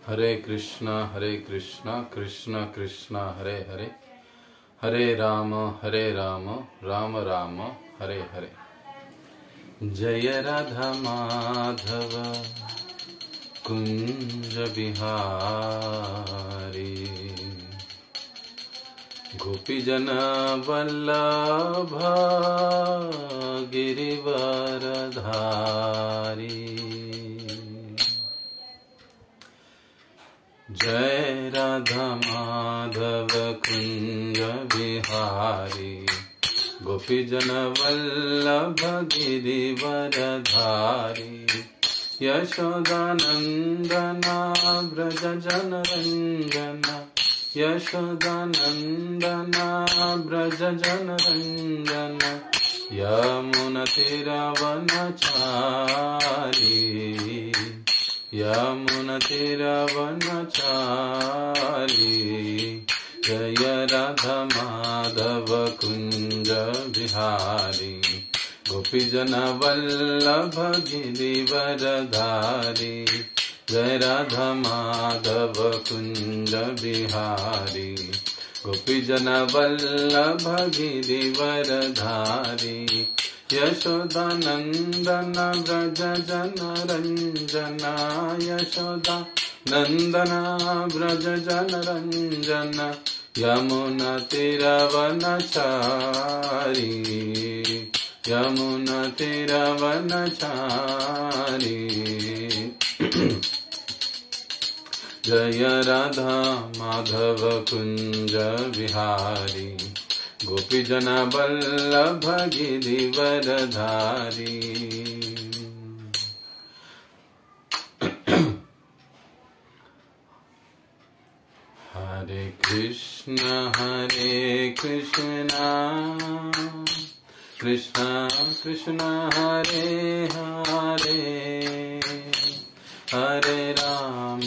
हरे कृष्णा कृष्ण कृष्ण हरे हरे, हरे राम राम राम हरे हरे। जय राधा माधव कुंज बिहारी, गोपीजन वल्लभ गिरिवरधारी। जय राधा माधव कुंज बिहारी, गोपीजन वल्लभ गिरिवरधारी। यशोदानंदना व्रज जनरंजना, यशोदानंदना व्रज जनरंजना। यमुनतीरवनचारी, यमुनतीरवनचारी। जय राधा माधव कुंज बिहारी, गोपीजन वल्लभ गिरिवरधारी। जय राधा माधव कुंज बिहारी, गोपीजन वल्लभ गिरिवरधारी। यशोदानंदन व्रज जनरंजना, यशोदानंदन व्रज जनरंजना। यमुनतीरवनचारी, यमुनतीरवनचारी। जय राधा माधव कुंज बिहारी, गोपीजन वल्लभ गिरिवरधारी। हरे कृष्ण कृष्ण कृष्ण हरे हरे, हरे राम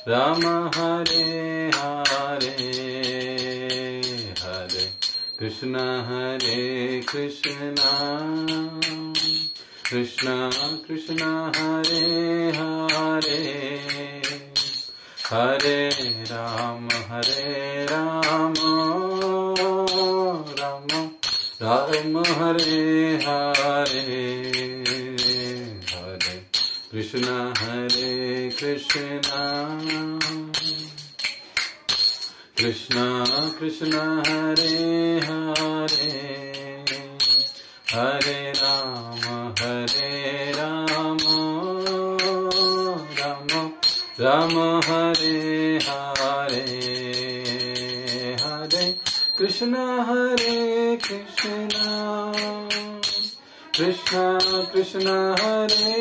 राम राम हरे हरे। हरे कृष्ण कृष्ण कृष्ण हरे हरे, हरे राम राम राम हरे हरे। हरे कृष्ण कृष्ण कृष्ण हरे हरे, हरे राम राम हरे हरे। हरे कृष्ण कृष्ण कृष्ण हरे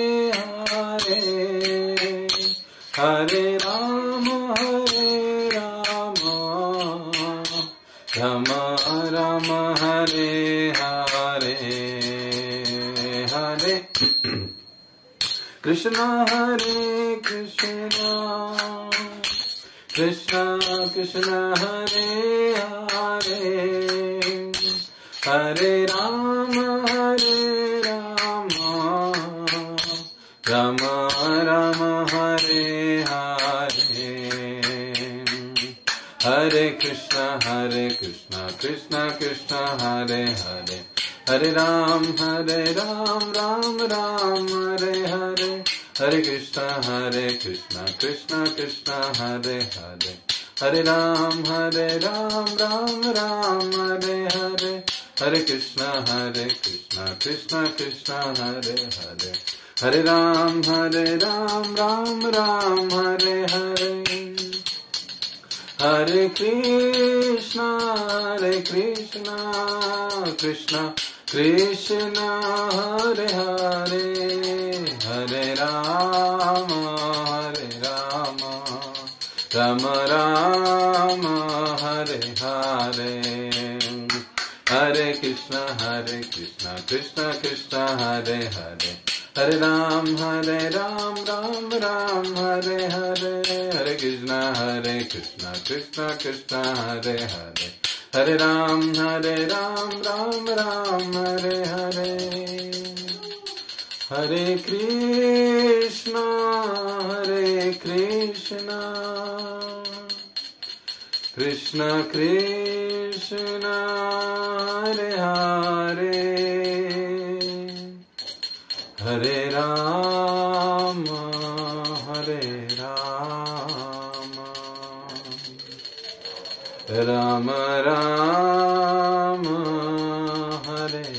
हरे, हरे राम राम राम हरे हरे। हरे कृष्ण कृष्ण कृष्ण हरे हरे, हरे राम राम राम हरे हरे। हरे कृष्ण कृष्ण कृष्ण हरे हरे, हरे राम राम राम हरे हरे। हरे कृष्ण कृष्ण कृष्ण हरे हरे, हरे राम राम राम हरे हरे। हरे कृष्ण कृष्ण कृष्ण हरे हरे, हरे राम राम राम हरे हरे। हरे कृष्ण कृष्ण कृष्ण हरे हरे, हरे राम राम राम हरे हरे। हरे कृष्ण कृष्ण कृष्ण हरे हरे, हरे राम राम राम हरे हरे। हरे कृष्ण कृष्ण कृष्ण हरे हरे, हरे राम राम राम हरे हरे। हरे कृष्णा कृष्ण कृष्ण हरे हरे हरे राम राम राम हरे हरे।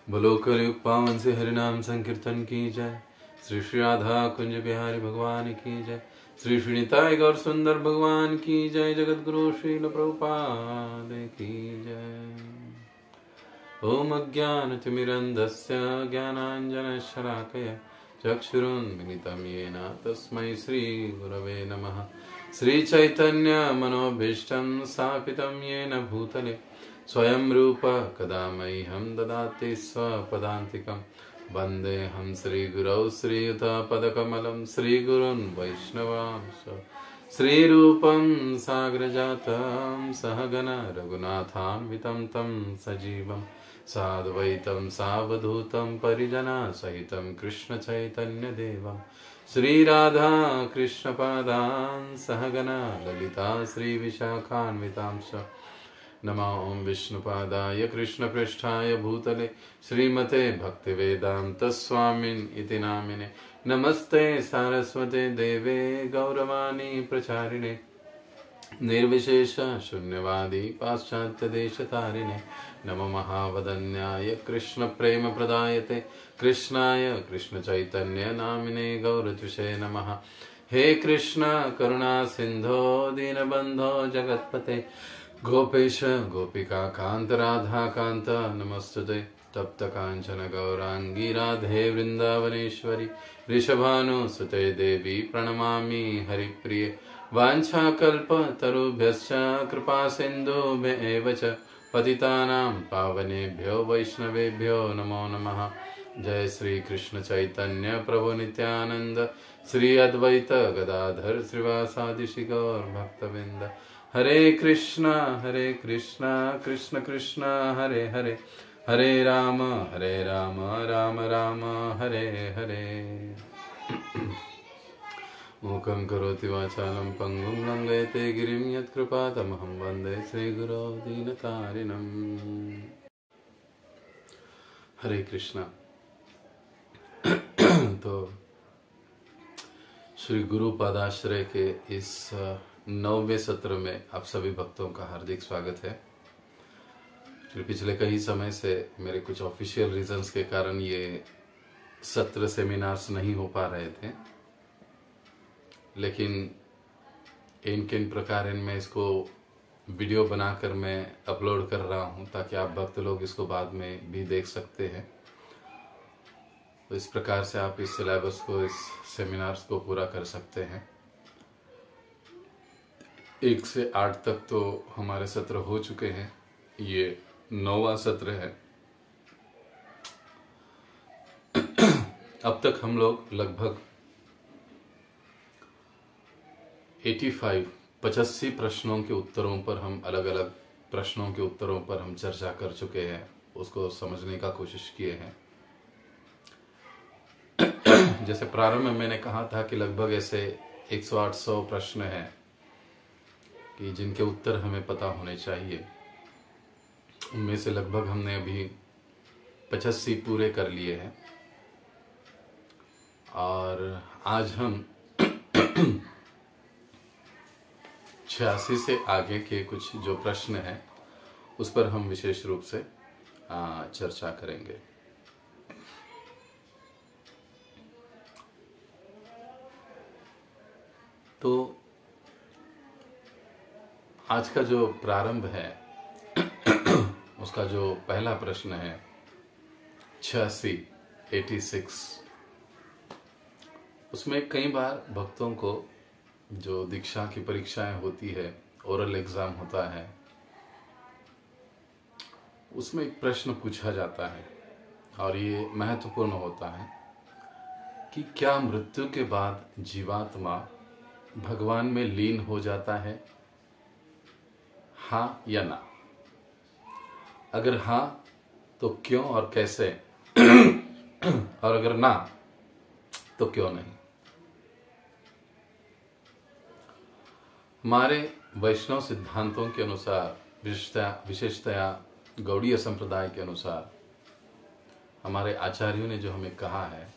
बोलो कलयुग पावन से हरिनाम संकीर्तन की जय। श्री श्री राधा कुंज बिहारी भगवान की जय। श्री श्री निताय गौर सुंदर भगवान की जय। जगत गुरु श्रील प्रभुपाद की जय। ओम अज्ञानतिमिरन्धस्य ज्ञानाञ्जनशलाकया चक्षुरुन्मिलितं येन तस्मै श्रीगुरवे नमः। श्रीचैतन्यमनोभीष्टं स्थापितं येन भूतले स्वयं रूप कदा मह्यं ददाति स्वपदान्तिकं। वन्देऽहं श्रीगुरौ श्रीयुतपदकमलं श्रीगुरुन् वैष्णवांश्च। श्रीरूपं साग्रजातं सहगण रघुनाथान्वितं तं सजीवं साद्वैतं सावधूतं परिजनसहितं कृष्णचैतन्यदेवं श्रीराधा कृष्णपादान् सहगण ललिता श्रीविशाखान्वितांश्च। नमो ओं विष्णुपादाय कृष्णपृष्ठाय भूतले श्रीमते भक्तिवेदान्तस्वामिन् इति नामिने। नमस्ते सारस्वते देवे गौरवाणी प्रचारिणे निर्विशेष शून्यवादी पाश्चात्य देशतारिणे। नमो महावदन्याय कृष्ण प्रेम प्रदायते कृष्णाय कृष्ण चैतन्य नामिने गौरतुषे नमः। हे कृष्ण करुणा सिंधो दीनबंधो जगत्पते गोपेश गोपिका कांत राधा कांत नमस्तुते। तप्त कांचन गौरांगी राधे वृंदावनेश्वरी ऋषभानुसुते देवी प्रणमामि हरिप्रिये। वाञ्छाकल्पतरुभ्यश्च कृपा सिन्धुभ्येव च पतितानां पावनेभ्यो वैष्णवेभ्यो नमो नमः। जय श्री कृष्ण चैतन्य प्रभु नित्यानंद श्री अद्वैत गदाधर श्रीवासादि श्री गौर भक्तवृंद। हरे कृष्णा कृष्ण कृष्ण हरे हरे हरे राम राम राम हरे हरे। मूकं करोति वाचालं पंगुं लंघयते गिरिं यत्कृपातमहं वन्दे श्रीगुरो दीनतारिणम्। हरे कृष्णा। तो श्री गुरु पादाश्रय के इस 9वें सत्र में आप सभी भक्तों का हार्दिक स्वागत है। पिछले कई समय से मेरे कुछ ऑफिशियल रीजंस के कारण ये सत्र सेमिनार्स नहीं हो पा रहे थे, लेकिन इन किन प्रकार इनमें इसको वीडियो बनाकर मैं अपलोड कर रहा हूं ताकि आप भक्त लोग इसको बाद में भी देख सकते हैं। तो इस प्रकार से आप इस सिलेबस को, इस सेमिनार्स को पूरा कर सकते हैं। 1 से 8 तक तो हमारे सत्र हो चुके हैं, ये 9वां सत्र है। अब तक हम लोग लगभग 85 प्रश्नों के उत्तरों पर, हम अलग अलग प्रश्नों के उत्तरों पर हम चर्चा कर चुके हैं, उसको समझने का कोशिश किए हैं। जैसे प्रारंभ में मैंने कहा था कि लगभग ऐसे 100-800 प्रश्न हैं कि जिनके उत्तर हमें पता होने चाहिए। उनमें से लगभग हमने अभी 85 पूरे कर लिए हैं और आज हम 86 से आगे के कुछ जो प्रश्न हैं उस पर हम विशेष रूप से चर्चा करेंगे। तो आज का जो प्रारंभ है उसका जो पहला प्रश्न है 86, उसमें कई बार भक्तों को जो दीक्षा की परीक्षाएं होती है, ओरल एग्जाम होता है, उसमें एक प्रश्न पूछा जाता है और ये महत्वपूर्ण होता है कि क्या मृत्यु के बाद जीवात्मा भगवान में लीन हो जाता है, हाँ या ना। अगर हाँ तो क्यों और कैसे, और अगर ना तो क्यों नहीं। हमारे वैष्णव सिद्धांतों के अनुसार, विशेषतया गौड़ीय संप्रदाय के अनुसार, हमारे आचार्यों ने जो हमें कहा है,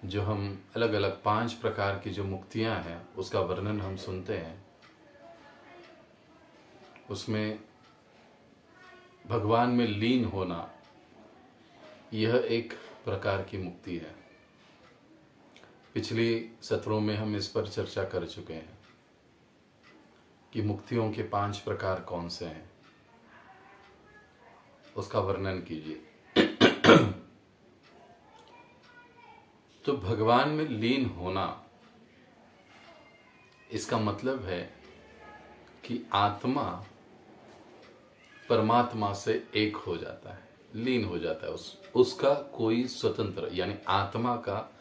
जो हम अलग अलग 5 प्रकार की जो मुक्तियां हैं उसका वर्णन हम सुनते हैं, उसमें भगवान में लीन होना यह एक प्रकार की मुक्ति है। पिछली सत्रों में हम इस पर चर्चा कर चुके हैं कि मुक्तियों के 5 प्रकार कौन से हैं, उसका वर्णन कीजिए। तो भगवान में लीन होना, इसका मतलब है कि आत्मा परमात्मा से एक हो जाता है, लीन हो जाता है। उसका कोई स्वतंत्र, यानी आत्मा का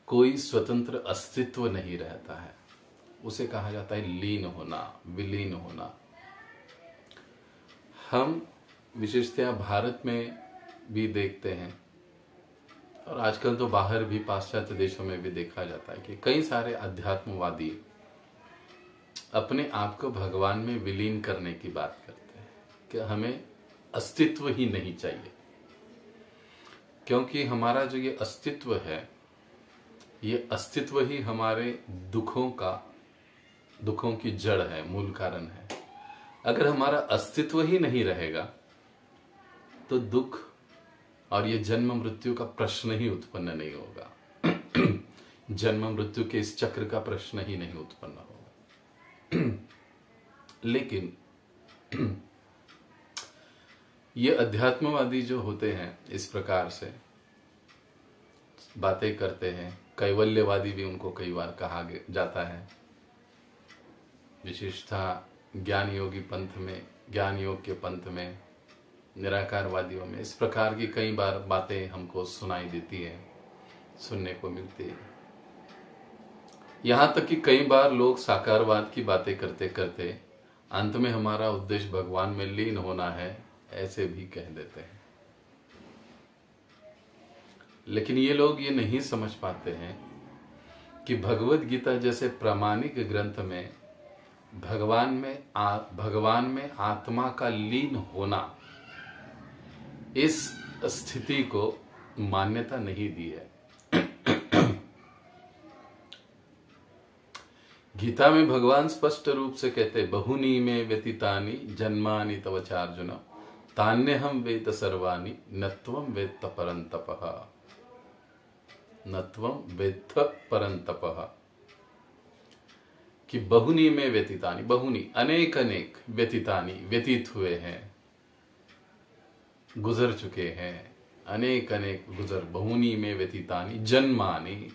कोई स्वतंत्र अस्तित्व नहीं रहता है। उसे कहा जाता है लीन होना, विलीन होना। हम विशेषतया भारत में भी देखते हैं, और आजकल तो बाहर भी पाश्चात्य देशों में भी देखा जाता है कि कई सारे अध्यात्मवादी अपने आप को भगवान में विलीन करने की बात करते हैं कि हमें अस्तित्व ही नहीं चाहिए, क्योंकि हमारा जो ये अस्तित्व है, ये अस्तित्व ही हमारे दुखों की जड़ है, मूल कारण है। अगर हमारा अस्तित्व ही नहीं रहेगा तो दुख और ये जन्म मृत्यु का प्रश्न ही उत्पन्न नहीं होगा। जन्म मृत्यु के इस चक्र का प्रश्न ही नहीं उत्पन्न होगा। लेकिन ये अध्यात्मवादी जो होते हैं, इस प्रकार से बातें करते हैं, कैवल्यवादी भी उनको कई बार कहा जाता है, विशेषतः ज्ञान योगी पंथ में, ज्ञान योग के पंथ में, निराकारवादियों में इस प्रकार की कई बार बातें हमको सुनाई देती है, सुनने को मिलती है। यहां तक कि कई बार लोग साकारवाद की बातें करते करते अंत में हमारा उद्देश्य भगवान में लीन होना है, ऐसे भी कह देते हैं। लेकिन ये लोग ये नहीं समझ पाते हैं कि भगवत गीता जैसे प्रामाणिक ग्रंथ में भगवान में आत्मा का लीन होना, इस स्थिति को मान्यता नहीं दी है। गीता में भगवान स्पष्ट रूप से कहते, बहुनी में व्यतीतानि जन्मानि तव चार्जुन तान्यहम वेद सर्वाणि नत्वम वेत्त परंतपः। नत्वम वेत्त परंतपः, कि बहुनी में व्यतीतानि, बहुनी अनेक अनेक, व्यतीतानि व्यतीत हुए हैं, गुजर चुके हैं, अनेक अनेक गुजर, बहुनी में व्यतीतानि जन्मानि,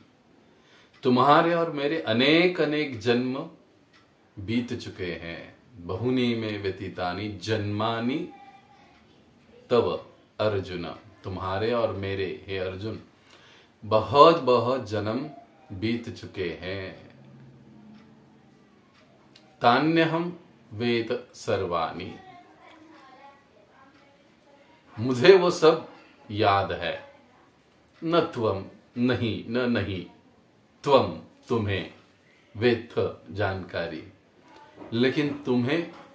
तुम्हारे और मेरे अनेक अनेक जन्म बीत चुके हैं। बहुनी में व्यतीतानि जन्मानि तव अर्जुन, तुम्हारे और मेरे हे अर्जुन बहुत बहुत जन्म बीत चुके हैं। तान्यहम वेद सर्वाणि, मुझे वो सब याद है। न त्वम, नहीं, न नहीं, त्वम तुम्हें, वेत्थ जानकारी, लेकिन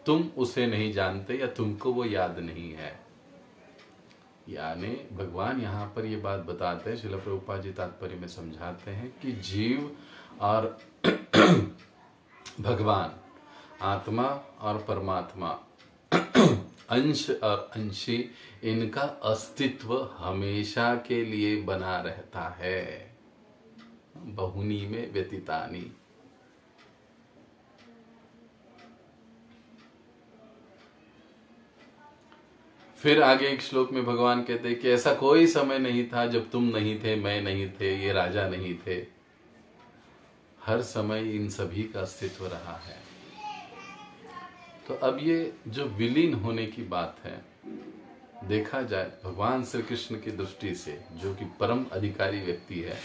तुम उसे नहीं जानते या तुमको वो याद नहीं है। यानी भगवान यहाँ पर ये बात बताते हैं, श्रील प्रभुपाद जी तात्पर्य में समझाते हैं कि जीव और भगवान, आत्मा और परमात्मा, अंश और अंशी, इनका अस्तित्व हमेशा के लिए बना रहता है। बहुनी में व्यतीतानि। फिर आगे एक श्लोक में भगवान कहते हैं कि ऐसा कोई समय नहीं था जब तुम नहीं थे, मैं नहीं थे, ये राजा नहीं थे, हर समय इन सभी का अस्तित्व रहा है। तो अब ये जो विलीन होने की बात है, देखा जाए भगवान श्री कृष्ण की दृष्टि से, जो कि परम अधिकारी व्यक्ति है,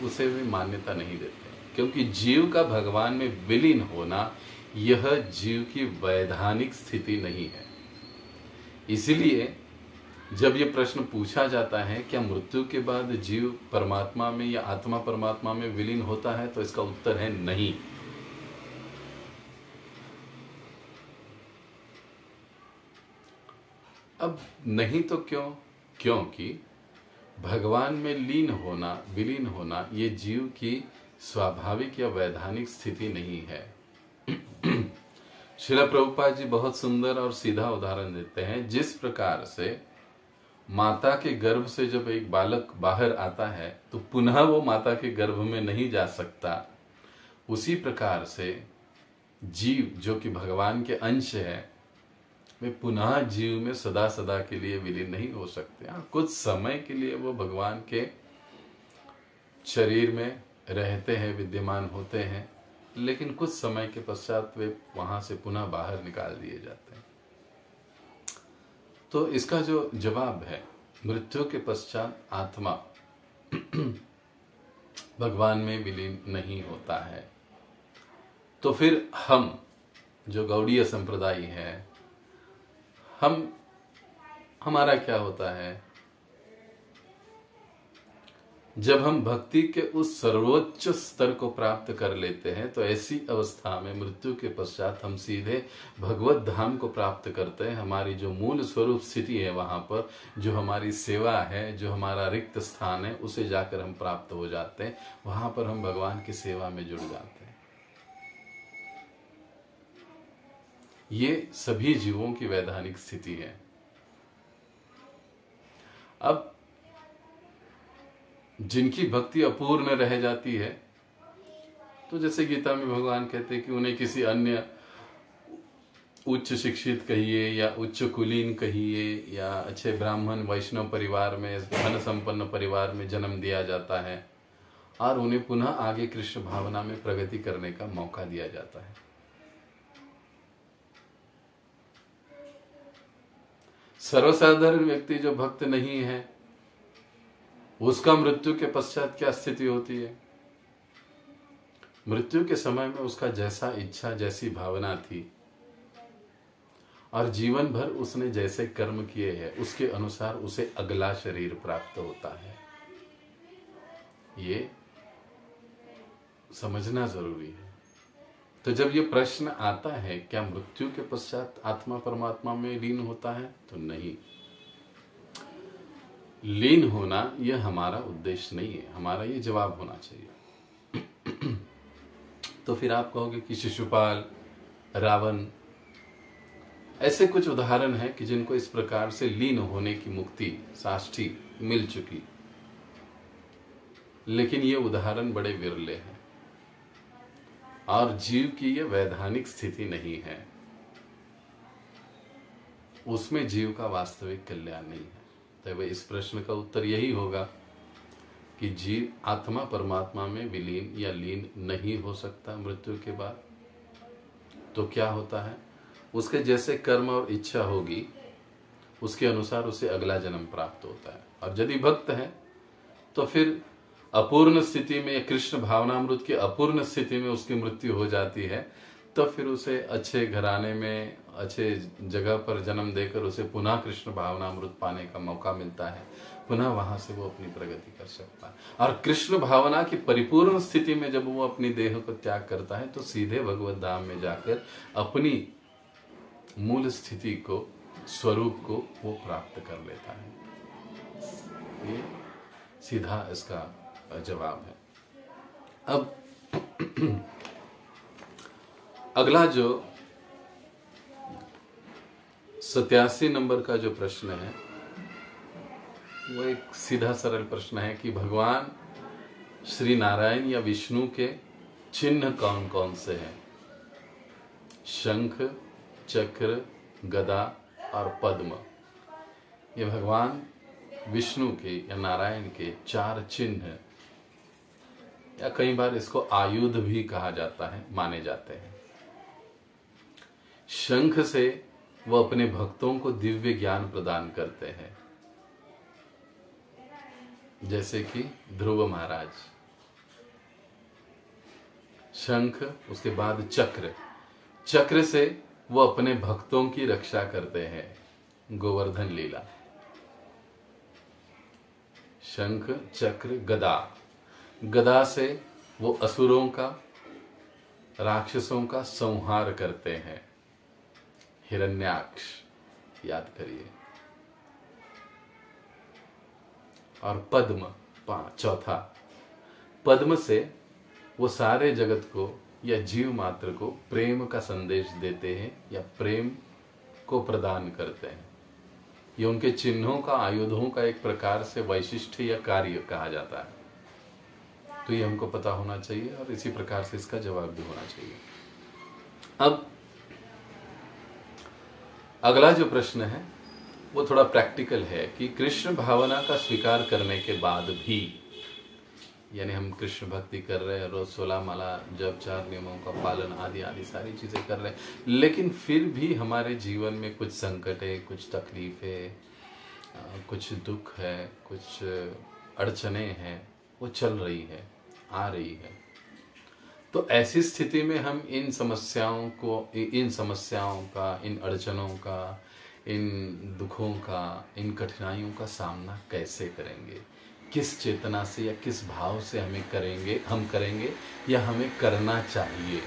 उसे भी मान्यता नहीं देते, क्योंकि जीव का भगवान में विलीन होना यह जीव की वैधानिक स्थिति नहीं है। इसीलिए जब ये प्रश्न पूछा जाता है क्या मृत्यु के बाद जीव परमात्मा में या आत्मा परमात्मा में विलीन होता है, तो इसका उत्तर है नहीं। अब नहीं तो क्यों? क्योंकि भगवान में लीन होना, विलीन होना, ये जीव की स्वाभाविक या वैधानिक स्थिति नहीं है। श्रील प्रभुपाद जी बहुत सुंदर और सीधा उदाहरण देते हैं। जिस प्रकार से माता के गर्भ से जब एक बालक बाहर आता है तो पुनः वो माता के गर्भ में नहीं जा सकता, उसी प्रकार से जीव जो कि भगवान के अंश है वे पुनः जीव में सदा सदा के लिए विलीन नहीं हो सकते। हाँ, कुछ समय के लिए वो भगवान के शरीर में रहते हैं, विद्यमान होते हैं, लेकिन कुछ समय के पश्चात वे वहां से पुनः बाहर निकाल दिए जाते हैं। तो इसका जो जवाब है, मृत्यु के पश्चात आत्मा भगवान में विलीन नहीं होता है। तो फिर हम जो गौड़ीय संप्रदाय है, हमारा क्या होता है? जब हम भक्ति के उस सर्वोच्च स्तर को प्राप्त कर लेते हैं तो ऐसी अवस्था में मृत्यु के पश्चात हम सीधे भगवत धाम को प्राप्त करते हैं। हमारी जो मूल स्वरूप स्थिति है, वहां पर जो हमारी सेवा है, जो हमारा रिक्त स्थान है, उसे जाकर हम प्राप्त हो जाते हैं। वहां पर हम भगवान की सेवा में जुड़ जाते हैं। ये सभी जीवों की वैधानिक स्थिति है। अब जिनकी भक्ति अपूर्ण रह जाती है, तो जैसे गीता में भगवान कहते हैं कि उन्हें किसी अन्य उच्च शिक्षित कहिए या उच्च कुलीन कहिए या अच्छे ब्राह्मण वैष्णव परिवार में, धन संपन्न परिवार में जन्म दिया जाता है और उन्हें पुनः आगे कृष्ण भावना में प्रगति करने का मौका दिया जाता है। सर्वसाधारण व्यक्ति जो भक्त नहीं है, उसका मृत्यु के पश्चात क्या स्थिति होती है? मृत्यु के समय में उसका जैसा इच्छा, जैसी भावना थी और जीवन भर उसने जैसे कर्म किए हैं, उसके अनुसार उसे अगला शरीर प्राप्त होता है। ये समझना जरूरी है। तो जब ये प्रश्न आता है क्या मृत्यु के पश्चात आत्मा परमात्मा में लीन होता है, तो नहीं। लीन होना यह हमारा उद्देश्य नहीं है, हमारा ये जवाब होना चाहिए। तो फिर आप कहोगे कि शिशुपाल, रावण, ऐसे कुछ उदाहरण हैं कि जिनको इस प्रकार से लीन होने की मुक्ति साष्टी मिल चुकी, लेकिन ये उदाहरण बड़े विरले हैं और जीव की ये वैधानिक स्थिति नहीं है। उसमें जीव का वास्तविक कल्याण नहीं है। तो इस प्रश्न का उत्तर यही होगा कि जीव आत्मा परमात्मा में विलीन या लीन नहीं हो सकता मृत्यु के बाद। तो क्या होता है? उसके जैसे कर्म और इच्छा होगी, उसके अनुसार उसे अगला जन्म प्राप्त होता है। और यदि भक्त है तो फिर अपूर्ण स्थिति में, कृष्ण भावनामृत की अपूर्ण स्थिति में उसकी मृत्यु हो जाती है, तो फिर उसे अच्छे घराने में, अच्छे जगह पर जन्म देकर उसे पुनः कृष्ण भावनामृत पाने का मौका मिलता है। पुनः वहां से वो अपनी प्रगति कर सकता है। और कृष्ण भावना की परिपूर्ण स्थिति में जब वो अपनी देह को त्याग करता है तो सीधे भगवत धाम में जाकर अपनी मूल स्थिति को, स्वरूप को वो प्राप्त कर लेता है। ये सीधा इसका जवाब है। अब अगला जो 87 नंबर का जो प्रश्न है, वो एक सीधा सरल प्रश्न है कि भगवान श्री नारायण या विष्णु के चिन्ह कौन कौन से हैं? शंख, चक्र, गदा और पद्म, ये भगवान विष्णु के या नारायण के 4 चिन्ह, या कई बार इसको आयुध भी कहा जाता है, माने जाते हैं। शंख से वो अपने भक्तों को दिव्य ज्ञान प्रदान करते हैं, जैसे कि ध्रुव महाराज। शंख, उसके बाद चक्र, चक्र से वो अपने भक्तों की रक्षा करते हैं, गोवर्धन लीला। शंख चक्र गदा, गदा से वो असुरों का, राक्षसों का संहार करते हैं। हिरण्याक्ष याद करिए। और पद्म चौथा, पद्म से वो सारे जगत को या जीव मात्र को प्रेम का संदेश देते हैं या प्रेम को प्रदान करते हैं। ये उनके चिन्हों का, आयुधों का एक प्रकार से वैशिष्ट या कार्य कहा जाता है। तो ये हमको पता होना चाहिए और इसी प्रकार से इसका जवाब भी होना चाहिए। अब अगला जो प्रश्न है वो थोड़ा प्रैक्टिकल है कि कृष्ण भावना का स्वीकार करने के बाद भी, यानी हम कृष्ण भक्ति कर रहे हैं, रोज 16 माला जप, 4 नियमों का पालन आदि आदि सारी चीजें कर रहे हैं, लेकिन फिर भी हमारे जीवन में कुछ संकट है, कुछ तकलीफें, कुछ दुख है, कुछ अड़चने हैं, वो चल रही है, आ रही है। तो ऐसी स्थिति में हम इन समस्याओं का, इन अड़चनों का, इन दुखों का, इन कठिनाइयों का सामना कैसे करेंगे? किस चेतना से या किस भाव से हम करेंगे या हमें करना चाहिए?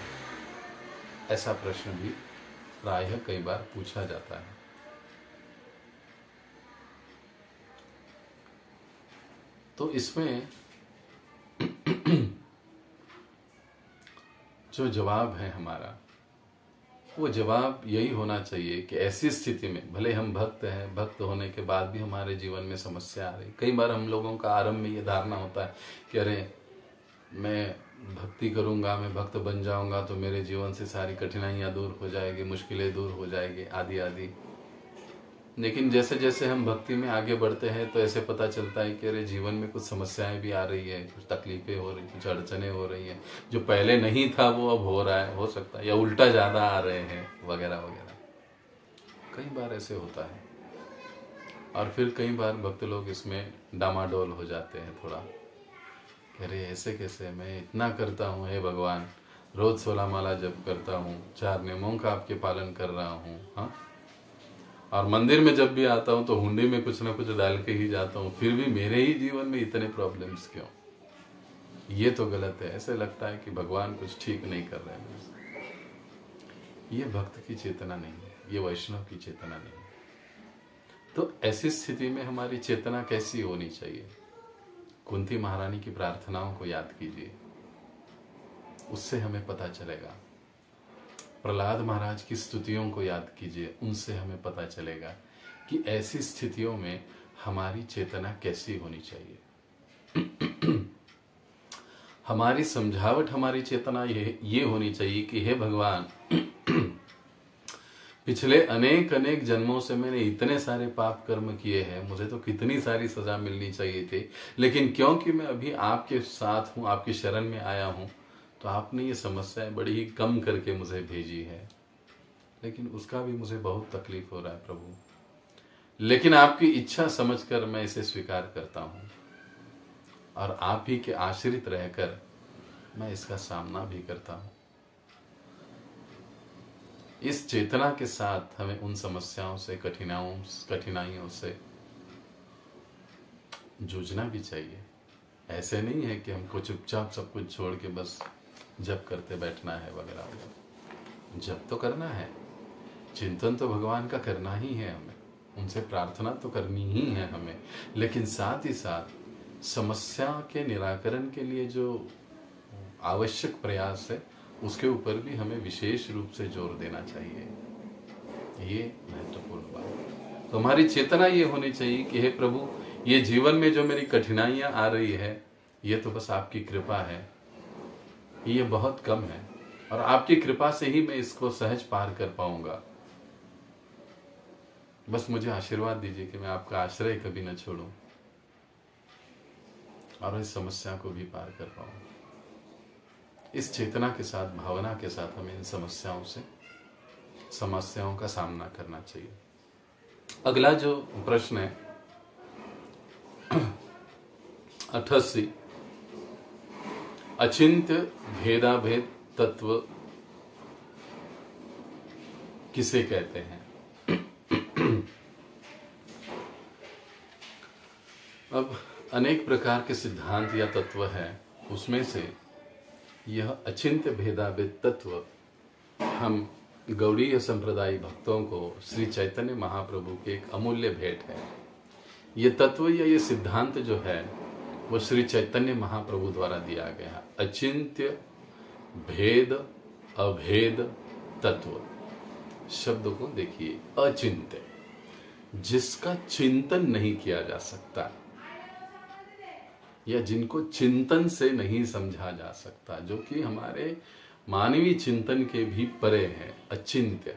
ऐसा प्रश्न भी प्रायः कई बार पूछा जाता है। तो इसमें जो जवाब है हमारा, वो जवाब यही होना चाहिए कि ऐसी स्थिति में भले हम भक्त हैं, भक्त होने के बाद भी हमारे जीवन में समस्या आ रही। कई बार हम लोगों का आरंभ में ये धारणा होता है कि अरे मैं भक्ति करूंगा, मैं भक्त बन जाऊंगा तो मेरे जीवन से सारी कठिनाइयां दूर हो जाएगी, मुश्किलें दूर हो जाएगी आदि आदि। लेकिन जैसे जैसे हम भक्ति में आगे बढ़ते हैं तो ऐसे पता चलता है कि अरे जीवन में कुछ समस्याएं भी आ रही है, कुछ तकलीफें हो रही, कुछ अड़चने हो रही हैं, जो पहले नहीं था वो अब हो रहा है, हो सकता है, या उल्टा ज्यादा आ रहे हैं वगैरह वगैरह। कई बार ऐसे होता है। और फिर कई बार भक्त लोग इसमें डामाडोल हो जाते हैं थोड़ा, अरे ऐसे कैसे, मैं इतना करता हूँ हे भगवान, रोज 16 माला जप करता हूँ, 4 नियमों का आपके पालन कर रहा हूँ, हाँ, और मंदिर में जब भी आता हूँ तो हुंडी में कुछ ना कुछ डाल के ही जाता हूँ, फिर भी मेरे ही जीवन में इतने प्रॉब्लम्स क्यों? ये तो गलत है। ऐसे लगता है कि भगवान कुछ ठीक नहीं कर रहे हैं। ये भक्त की चेतना नहीं है, ये वैष्णव की चेतना नहीं है। तो ऐसी स्थिति में हमारी चेतना कैसी होनी चाहिए? कुंती महारानी की प्रार्थनाओं को याद कीजिए, उससे हमें पता चलेगा। प्रहलाद महाराज की स्तुतियों को याद कीजिए, उनसे हमें पता चलेगा कि ऐसी स्थितियों में हमारी चेतना कैसी होनी चाहिए। हमारी समझावट, हमारी चेतना ये होनी चाहिए कि हे भगवान, पिछले अनेक अनेक जन्मों से मैंने इतने सारे पाप कर्म किए हैं, मुझे तो कितनी सारी सजा मिलनी चाहिए थी, लेकिन क्योंकि मैं अभी आपके साथ हूँ, आपकी शरण में आया हूँ, तो आपने ये समस्याएं बड़ी ही कम करके मुझे भेजी है। लेकिन उसका भी मुझे बहुत तकलीफ हो रहा है प्रभु, लेकिन आपकी इच्छा समझकर मैं इसे स्वीकार करता हूँ और आप ही के आश्रित रहकर मैं इसका सामना भी करता हूँ। इस चेतना के साथ हमें उन समस्याओं से, कठिनाइयों से जूझना भी चाहिए। ऐसे नहीं है कि हमको चुपचाप सब कुछ छोड़ के बस जप करते बैठना है वगैरह वगैरह। जप तो करना है, चिंतन तो भगवान का करना ही है हमें, उनसे प्रार्थना तो करनी ही है हमें, लेकिन साथ ही साथ समस्या के निराकरण के लिए जो आवश्यक प्रयास है उसके ऊपर भी हमें विशेष रूप से जोर देना चाहिए। ये महत्वपूर्ण बात है। तो हमारी चेतना ये होनी चाहिए कि हे प्रभु, ये जीवन में जो मेरी कठिनाइयां आ रही है ये तो बस आपकी कृपा है, ये बहुत कम है और आपकी कृपा से ही मैं इसको सहज पार कर पाऊंगा। बस मुझे आशीर्वाद दीजिए कि मैं आपका आश्रय कभी न छोड़ूं और इस समस्या को भी पार कर पाऊं। इस चेतना के साथ, भावना के साथ हमें इन समस्याओं का सामना करना चाहिए। अगला जो प्रश्न है 88, अचिंत्य भेदाभेद तत्व किसे कहते हैं? अब अनेक प्रकार के सिद्धांत या तत्व हैं, उसमें से यह अचिंत्य भेदाभेद तत्व हम गौड़ीय संप्रदाय भक्तों को श्री चैतन्य महाप्रभु की एक अमूल्य भेंट है। ये तत्व या ये सिद्धांत जो है वो श्री चैतन्य महाप्रभु द्वारा दिया गया। अचिंत्य भेद अभेद तत्व शब्द को देखिए, अचिंत्य जिसका चिंतन नहीं किया जा सकता या जिनको चिंतन से नहीं समझा जा सकता, जो कि हमारे मानवीय चिंतन के भी परे है। अचिंत्य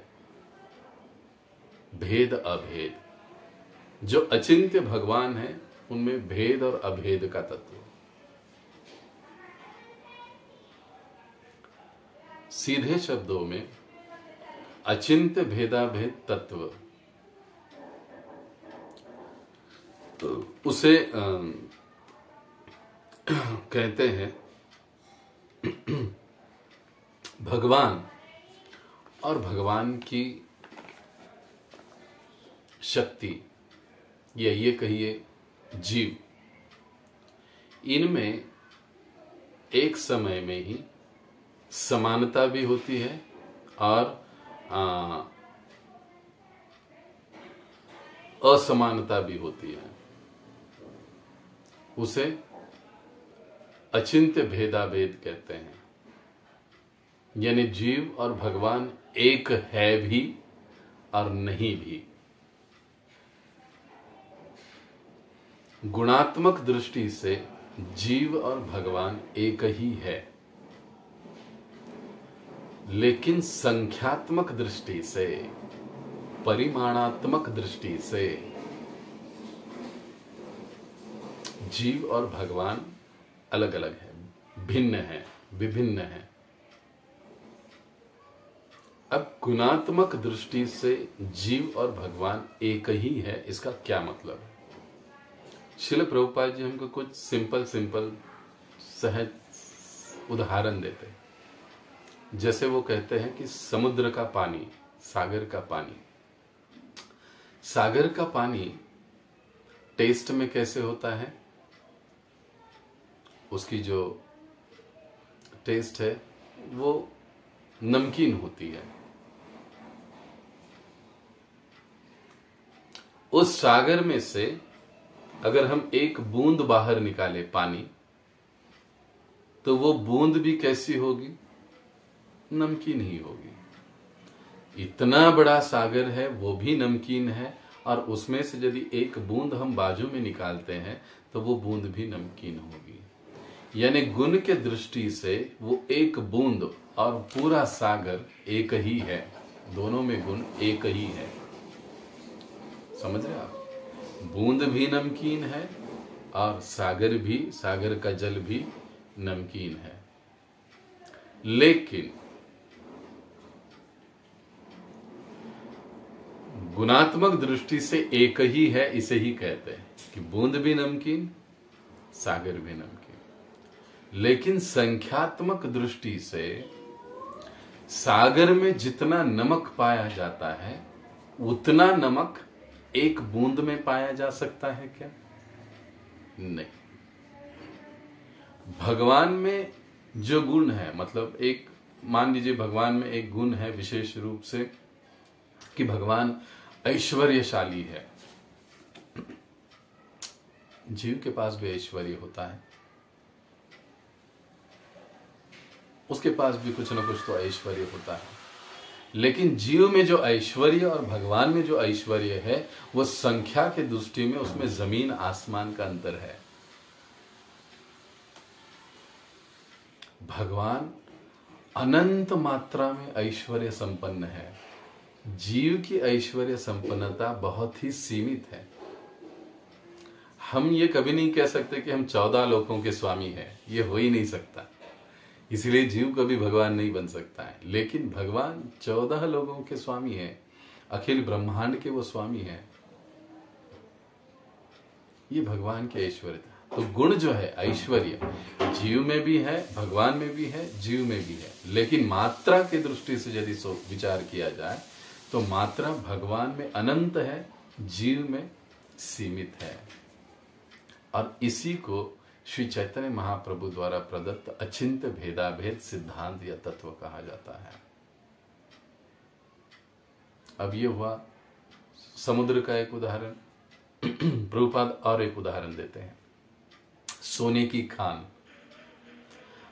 भेद अभेद, जो अचिंत्य भगवान है उनमें भेद और अभेद का तत्व। सीधे शब्दों में अचिंत्य भेदाभेद तत्व तो उसे कहते हैं भगवान और भगवान की शक्ति, या ये कहिए जीव, इनमें एक समय में ही समानता भी होती है और असमानता भी होती है। उसे अचिंत्य भेदाभेद कहते हैं। यानी जीव और भगवान एक है भी और नहीं भी। गुणात्मक दृष्टि से जीव और भगवान एक ही है, लेकिन संख्यात्मक दृष्टि से, परिमाणात्मक दृष्टि से जीव और भगवान अलग अलग है, भिन्न है, विभिन्न है। अब गुणात्मक दृष्टि से जीव और भगवान एक ही है, इसका क्या मतलब है? श्रील प्रभुपाद जी हमको कुछ सिंपल सहज उदाहरण देते हैं। जैसे वो कहते हैं कि समुद्र का पानी, सागर का पानी, सागर का पानी टेस्ट में कैसे होता है? उसकी जो टेस्ट है वो नमकीन होती है। उस सागर में से अगर हम एक बूंद बाहर निकाले पानी, तो वो बूंद भी कैसी होगी? नमकीन ही होगी। इतना बड़ा सागर है, वो भी नमकीन है, और उसमें से यदि एक बूंद हम बाजू में निकालते हैं तो वो बूंद भी नमकीन होगी। यानी गुण के दृष्टि से वो एक बूंद और पूरा सागर एक ही है, दोनों में गुण एक ही है। समझ रहे आप? बूंद भी नमकीन है और सागर भी, सागर का जल भी नमकीन है। लेकिन गुणात्मक दृष्टि से एक ही है, इसे ही कहते हैं कि बूंद भी नमकीन, सागर भी नमकीन। लेकिन संख्यात्मक दृष्टि से सागर में जितना नमक पाया जाता है उतना नमक एक बूंद में पाया जा सकता है क्या? नहीं। भगवान में जो गुण है, मतलब एक मान लीजिए भगवान में एक गुण है विशेष रूप से कि भगवान ऐश्वर्यशाली है। जीव के पास भी ऐश्वर्य होता है, उसके पास भी कुछ ना कुछ तो ऐश्वर्य होता है। लेकिन जीव में जो ऐश्वर्य और भगवान में जो ऐश्वर्य है वो संख्या के दृष्टि में उसमें जमीन आसमान का अंतर है। भगवान अनंत मात्रा में ऐश्वर्य संपन्न है, जीव की ऐश्वर्य संपन्नता बहुत ही सीमित है। हम ये कभी नहीं कह सकते कि हम 14 लोकों के स्वामी हैं, ये हो ही नहीं सकता। इसलिए जीव कभी भगवान नहीं बन सकता है। लेकिन भगवान 14 लोगों के स्वामी हैं, अखिल ब्रह्मांड के वो स्वामी हैं। ये भगवान के ऐश्वर्य था। तो गुण जो है ऐश्वर्य जीव में भी है, भगवान में भी है, जीव में भी है। लेकिन मात्रा की दृष्टि से यदि विचार किया जाए तो मात्रा भगवान में अनंत है, जीव में सीमित है। और इसी को श्री चैतन्य महाप्रभु द्वारा प्रदत्त अचिंत्य भेदाभेद सिद्धांत या तत्व कहा जाता है। अब ये हुआ समुद्र का एक उदाहरण। प्रभुपाद और एक उदाहरण देते हैं, सोने की खान।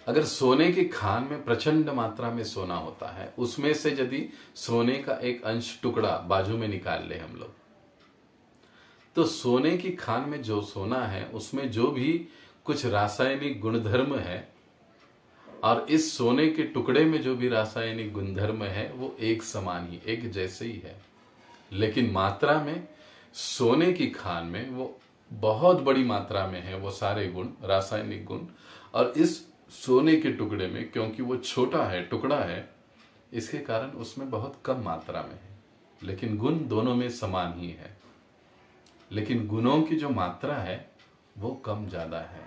अगर सोने की खान में प्रचंड मात्रा में सोना होता है, उसमें से यदि सोने का एक अंश टुकड़ा बाजू में निकाल ले हम लोग, तो सोने की खान में जो सोना है उसमें जो भी कुछ रासायनिक गुणधर्म है और इस सोने के टुकड़े में जो भी रासायनिक गुणधर्म है वो एक समान ही, एक जैसे ही है। लेकिन मात्रा में सोने की खान में वो बहुत बड़ी मात्रा में है वो सारे गुण, रासायनिक गुण, और इस सोने के टुकड़े में क्योंकि वो छोटा है, टुकड़ा है, इसके कारण उसमें बहुत कम मात्रा में है, लेकिन गुण दोनों में समान ही है। लेकिन गुणों की जो मात्रा है वो कम ज्यादा है।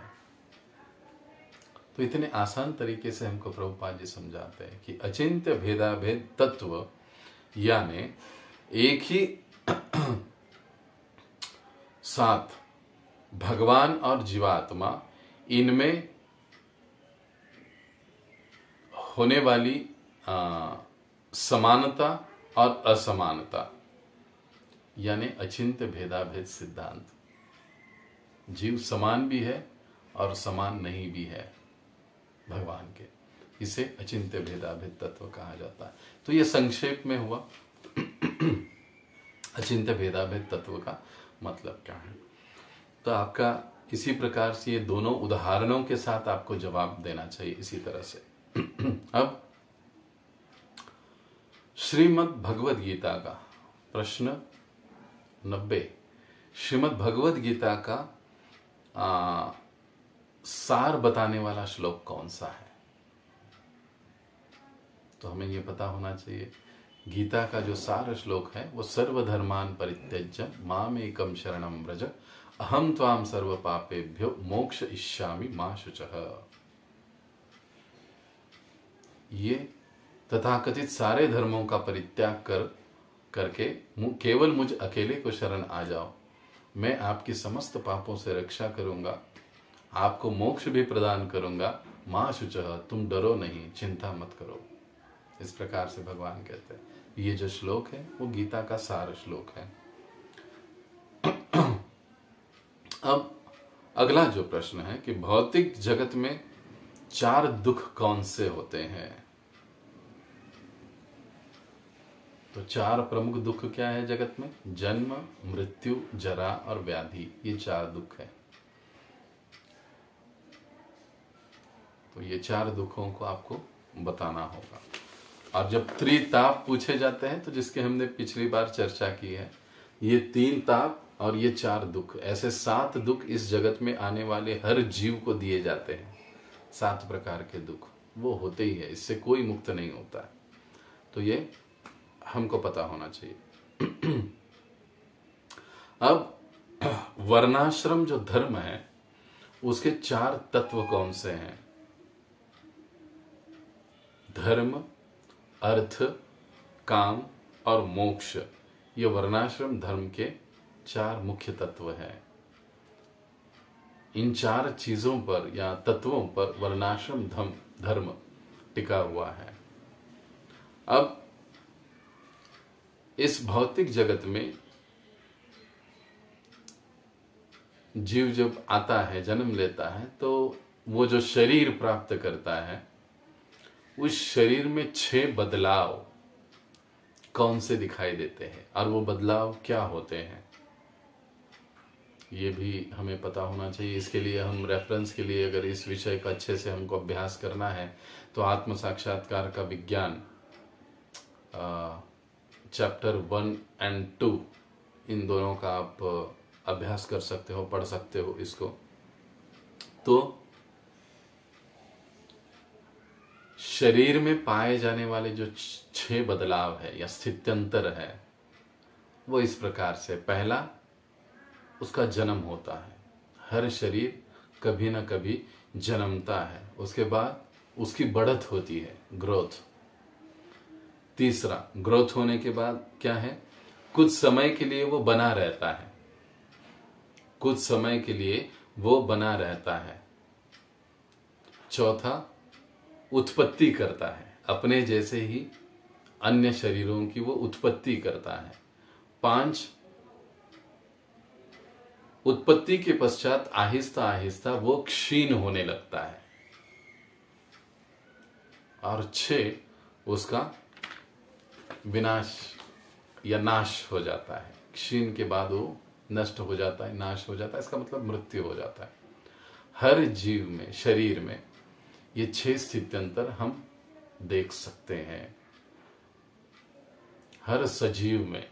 तो इतने आसान तरीके से हमको प्रभुपाद जी समझाते हैं कि अचिंत्य भेदाभेद तत्व यानी एक ही साथ भगवान और जीवात्मा, इनमें होने वाली समानता और असमानता यानी अचिंत्य भेदाभेद सिद्धांत। जीव समान भी है और समान नहीं भी है भगवान के, इसे अचिंत्य भेदाभेद तत्व कहा जाता है। तो ये संक्षेप में हुआ अचिंत्य भेदाभेद तत्व का मतलब क्या है। तो आपका इसी प्रकार से ये दोनों उदाहरणों के साथ आपको जवाब देना चाहिए इसी तरह से। अब श्रीमद् भगवद गीता का प्रश्न 90, श्रीमद् भगवद गीता का सार बताने वाला श्लोक कौन सा है। तो हमें यह पता होना चाहिए गीता का जो सार श्लोक है वो सर्वधर्मान परित्यज्य माम एकम शरणम व्रज अहम त्वाम सर्व पापेभ्यो मोक्ष इष्यामि मा शुचः। ये तथाकथित सारे धर्मों का परित्याग करके केवल मुझ अकेले को शरण आ जाओ, मैं आपकी समस्त पापों से रक्षा करूंगा, आपको मोक्ष भी प्रदान करूंगा, मां शुचः, तुम डरो नहीं, चिंता मत करो। इस प्रकार से भगवान कहते हैं। ये जो श्लोक है वो गीता का सार श्लोक है। अब अगला जो प्रश्न है कि भौतिक जगत में 4 दुख कौन से होते हैं। तो 4 प्रमुख दुख क्या है जगत में? जन्म, मृत्यु, जरा और व्याधि, ये 4 दुख है। तो ये 4 दुखों को आपको बताना होगा। और जब त्रिताप पूछे जाते हैं तो जिसके हमने पिछली बार चर्चा की है, ये 3 ताप और ये 4 दुख, ऐसे 7 दुख इस जगत में आने वाले हर जीव को दिए जाते हैं। 7 प्रकार के दुख वो होते ही है, इससे कोई मुक्त नहीं होता है। तो ये हमको पता होना चाहिए। अब वर्णाश्रम जो धर्म है उसके 4 तत्व कौन से हैं? धर्म, अर्थ, काम और मोक्ष, ये वर्णाश्रम धर्म के 4 मुख्य तत्व हैं। इन 4 चीजों पर या तत्वों पर वर्णाश्रम धर्म टिका हुआ है। अब इस भौतिक जगत में जीव जब आता है, जन्म लेता है, तो वो जो शरीर प्राप्त करता है उस शरीर में 6 बदलाव कौन से दिखाई देते हैं और वो बदलाव क्या होते हैं, ये भी हमें पता होना चाहिए। इसके लिए हम रेफरेंस के लिए अगर इस विषय का अच्छे से हमको अभ्यास करना है तो आत्म साक्षात्कार का विज्ञान चैप्टर 1 और 2 इन दोनों का आप अभ्यास कर सकते हो, पढ़ सकते हो इसको। तो शरीर में पाए जाने वाले जो 6 बदलाव है या स्थित्यंतर है वो इस प्रकार से। पहला, उसका जन्म होता है। हर शरीर कभी ना कभी जन्मता है, उसके बाद उसकी बढ़त होती है, ग्रोथ। तीसरा, ग्रोथ होने के बाद क्या है, कुछ समय के लिए वो बना रहता है, कुछ समय के लिए वो बना रहता है। चौथा, उत्पत्ति करता है, अपने जैसे ही अन्य शरीरों की वो उत्पत्ति करता है। 5, उत्पत्ति के पश्चात आहिस्ता आहिस्ता वो क्षीण होने लगता है। और 6, उसका विनाश या नाश हो जाता है। क्षीण के बाद वो नष्ट हो जाता है, नाश हो जाता है, इसका मतलब मृत्यु हो जाता है। हर जीव में, शरीर में ये 6 स्थित्यंतर हम देख सकते हैं। हर सजीव में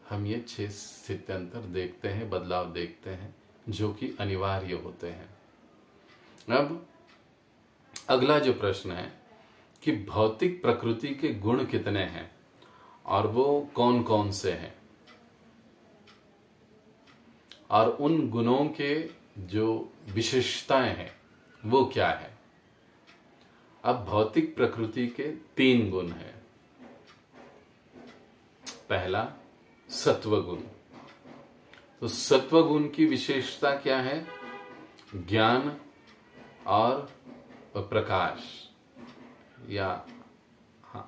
हम ये 6 स्थित्यंतर देखते हैं, बदलाव देखते हैं, जो कि अनिवार्य होते हैं। अब अगला जो प्रश्न है कि भौतिक प्रकृति के गुण कितने हैं और वो कौन कौन से हैं, और उन गुणों के जो विशेषताएं हैं वो क्या है। अब भौतिक प्रकृति के 3 गुण हैं। पहला, सत्व गुण। तो सत्व गुण की विशेषता क्या है? ज्ञान और प्रकाश, या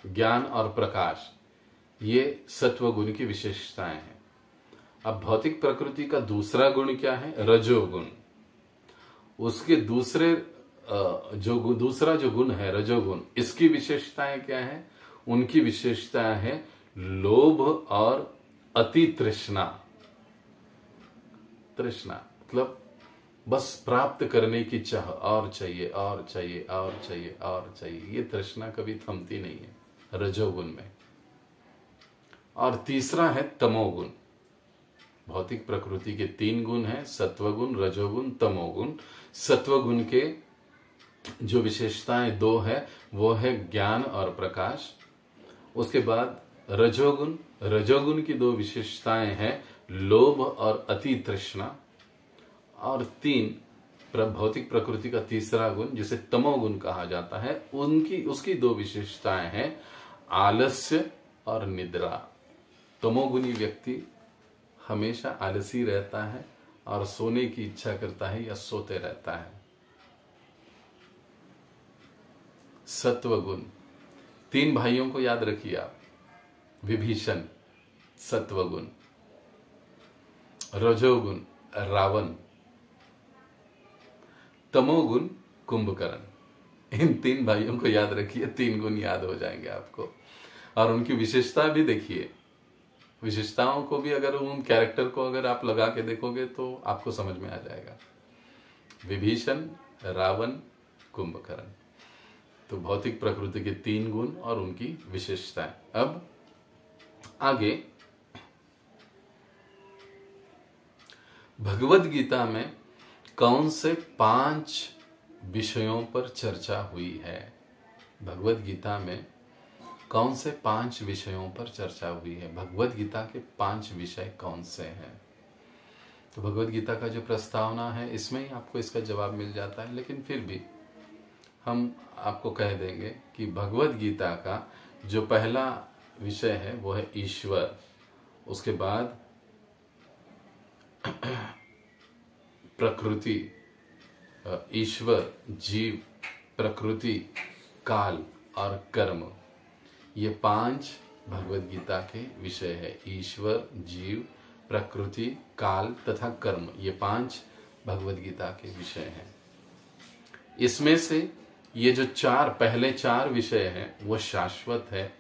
ज्ञान और प्रकाश, ये सत्व गुण की विशेषताएं हैं। अब भौतिक प्रकृति का दूसरा गुण क्या है? रजोगुण। उसके दूसरा जो गुण है रजोगुण, इसकी विशेषताएं क्या है? उनकी विशेषताएं है लोभ और अति तृष्णा। तृष्णा मतलब बस प्राप्त करने की चाह, और चाहिए और चाहिए और चाहिए और चाहिए। ये तृष्णा कभी थमती नहीं है रजोगुण में। और तीसरा है तमोगुण। भौतिक प्रकृति के 3 गुण हैं, सत्वगुण, रजोगुण, तमोगुण। सत्वगुण के जो विशेषताएं 2 है वो है ज्ञान और प्रकाश। उसके बाद रजोगुण की 2 विशेषताएं हैं लोभ और अति तृष्णा। और 3, भौतिक प्रकृति का तीसरा गुण जिसे तमोगुण कहा जाता है, उसकी 2 विशेषताएं हैं आलस्य और निद्रा। तमोगुणी व्यक्ति हमेशा आलसी रहता है और सोने की इच्छा करता है या सोते रहता है। सत्वगुण, 3 भाइयों को याद रखिए आप। विभीषण सत्वगुण, रजोगुण रावण, तमोगुण कुंभकर्ण। इन 3 भाइयों को याद रखिए, 3 गुण याद हो जाएंगे आपको। और उनकी विशेषता भी देखिए। विशेषताओं को भी, अगर उन कैरेक्टर को अगर आप लगा के देखोगे तो आपको समझ में आ जाएगा। विभीषण, रावण, कुंभकर्ण। तो भौतिक प्रकृति के 3 गुण और उनकी विशेषताएं। अब आगे भगवद गीता में कौन से 5 विषयों पर चर्चा हुई है? भगवद गीता में कौन से 5 विषयों पर चर्चा हुई है? भगवद गीता के 5 विषय कौन से हैं? तो भगवद गीता का जो प्रस्तावना है इसमें ही आपको इसका जवाब मिल जाता है, लेकिन फिर भी हम आपको कह देंगे कि भगवद गीता का जो पहला विषय है वो है ईश्वर। उसके बाद प्रकृति, ईश्वर, जीव, प्रकृति, काल और कर्म। ये 5 भगवद गीता के विषय है। ईश्वर, जीव, प्रकृति, काल तथा कर्म, ये 5 भगवद गीता के विषय हैं। इसमें से ये जो पहले 4 विषय हैं वो शाश्वत है,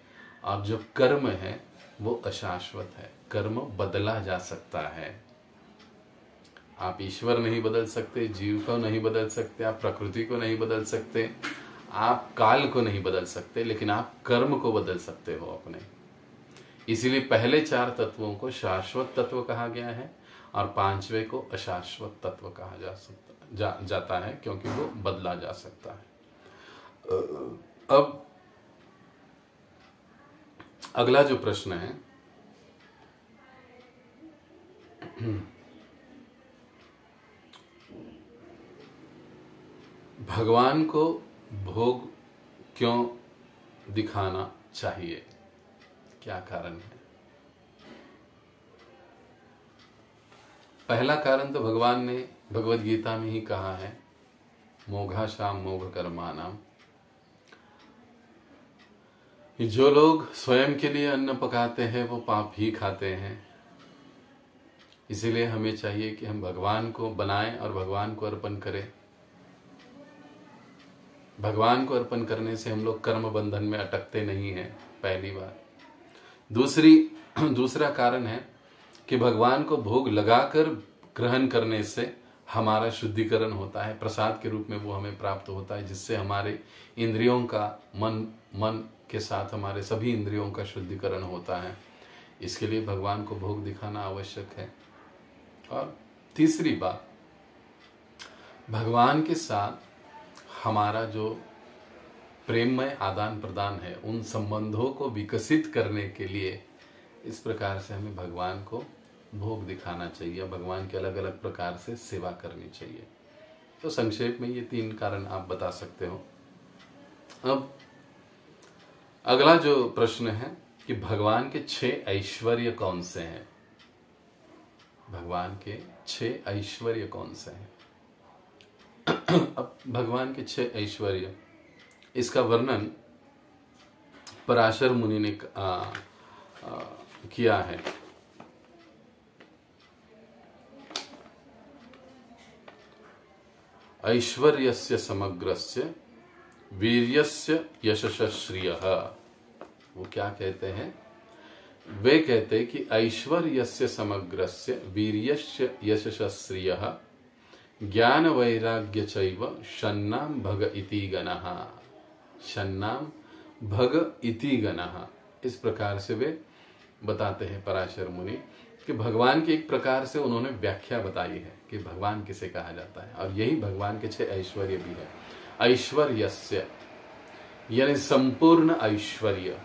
और जो कर्म है वो अशाश्वत है। कर्म बदला जा सकता है। आप ईश्वर नहीं बदल सकते, जीव को नहीं बदल सकते, आप प्रकृति को नहीं बदल सकते, आप काल को नहीं बदल सकते, लेकिन आप कर्म को बदल सकते हो अपने। इसीलिए पहले 4 तत्वों को शाश्वत तत्व कहा गया है और 5वें को अशाश्वत तत्व कहा जाता है, क्योंकि वो बदला जा सकता है। अब अगला जो प्रश्न है, भगवान को भोग क्यों दिखाना चाहिए? क्या कारण है? पहला कारण तो भगवान ने भगवद गीता में ही कहा है, मोघाशाम मोघ कर्माणाम, जो लोग स्वयं के लिए अन्न पकाते हैं वो पाप ही खाते हैं। इसीलिए हमें चाहिए कि हम भगवान को बनाएं और भगवान को अर्पण करें। भगवान को अर्पण करने से हम लोग कर्म बंधन में अटकते नहीं हैं, पहली बात। दूसरा कारण है कि भगवान को भोग लगाकर ग्रहण करने से हमारा शुद्धिकरण होता है, प्रसाद के रूप में वो हमें प्राप्त होता है, जिससे हमारे इंद्रियों का मन के साथ हमारे सभी इंद्रियों का शुद्धिकरण होता है। इसके लिए भगवान को भोग दिखाना आवश्यक है। और तीसरी बात, भगवान के साथ हमारा जो प्रेममय आदान प्रदान है, उन संबंधों को विकसित करने के लिए इस प्रकार से हमें भगवान को भोग दिखाना चाहिए, भगवान के अलग अलग प्रकार से सेवा करनी चाहिए। तो संक्षेप में ये 3 कारण आप बता सकते हो। अब अगला जो प्रश्न है कि भगवान के 6 ऐश्वर्य कौन से हैं? भगवान के 6 ऐश्वर्य कौन से हैं? अब भगवान के 6 ऐश्वर्य, इसका वर्णन पराशर मुनि ने किया है। ऐश्वर्यस्य समग्रस्य वीर्यस्य यशस्य श्रियः। वो क्या कहते हैं? वे कहते हैं कि ऐश्वर्यस्य समग्रस्य वीर्यस्य यशस्य श्रियः ज्ञान वैराग्य चैव षण्णाम भग इति गणः। षण्णाम भग इति गणः, इस प्रकार से वे बताते हैं पराशर मुनि कि भगवान की एक प्रकार से उन्होंने व्याख्या बताई है कि भगवान किसे कहा जाता है, और यही भगवान के 6 ऐश्वर्य भी है। ऐश्वर्यस्य यानी संपूर्ण ऐश्वर्य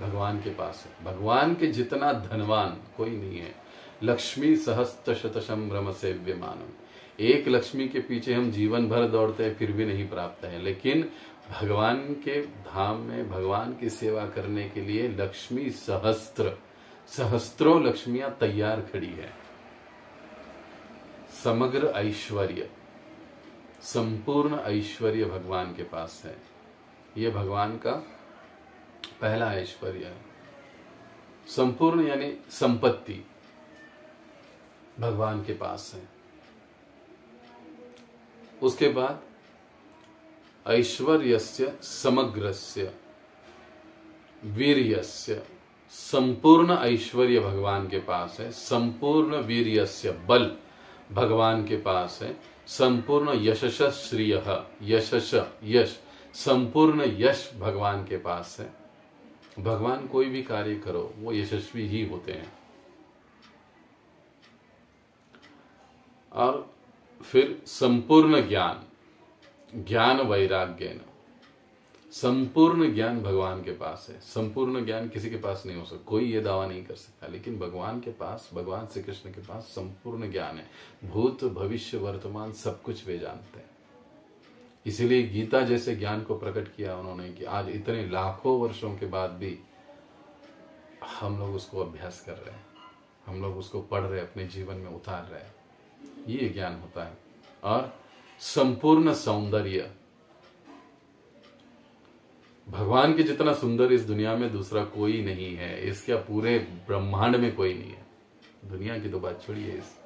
भगवान के पास है। भगवान के जितना धनवान कोई नहीं है। लक्ष्मी सहस्त्र शतशम भ्रम सेव्यमानम, एक लक्ष्मी के पीछे हम जीवन भर दौड़ते हैं फिर भी नहीं प्राप्त है, लेकिन भगवान के धाम में भगवान की सेवा करने के लिए लक्ष्मी सहस्त्रों लक्ष्मियां तैयार खड़ी है। समग्र ऐश्वर्य, संपूर्ण ऐश्वर्य भगवान के पास है। यह भगवान का पहला ऐश्वर्य है। संपूर्ण यानी संपत्ति भगवान के पास है। उसके बाद ऐश्वर्यस्य समग्रस्य वीर्यस्य, संपूर्ण ऐश्वर्य भगवान के पास है। संपूर्ण वीर्यस्य, बल भगवान के पास है। संपूर्ण यशस्य श्रियः, यश, संपूर्ण यश भगवान के पास है। भगवान कोई भी कार्य करो वो यशस्वी ही होते हैं। और फिर संपूर्ण ज्ञान वैराग्य, संपूर्ण ज्ञान भगवान के पास है। संपूर्ण ज्ञान किसी के पास नहीं हो सकता, कोई ये दावा नहीं कर सकता, लेकिन भगवान के पास, भगवान श्री कृष्ण के पास संपूर्ण ज्ञान है। भूत भविष्य वर्तमान सब कुछ वे जानते हैं। इसीलिए गीता जैसे ज्ञान को प्रकट किया उन्होंने कि आज इतने लाखों वर्षों के बाद भी हम लोग उसको अभ्यास कर रहे हैं, हम लोग उसको पढ़ रहे, अपने जीवन में उतार रहे हैं। ये ज्ञान होता है। और संपूर्ण सौंदर्य, भगवान के जितना सुंदर इस दुनिया में दूसरा कोई नहीं है, इसके पूरे ब्रह्मांड में कोई नहीं है। दुनिया की तो बात छोड़िए, इस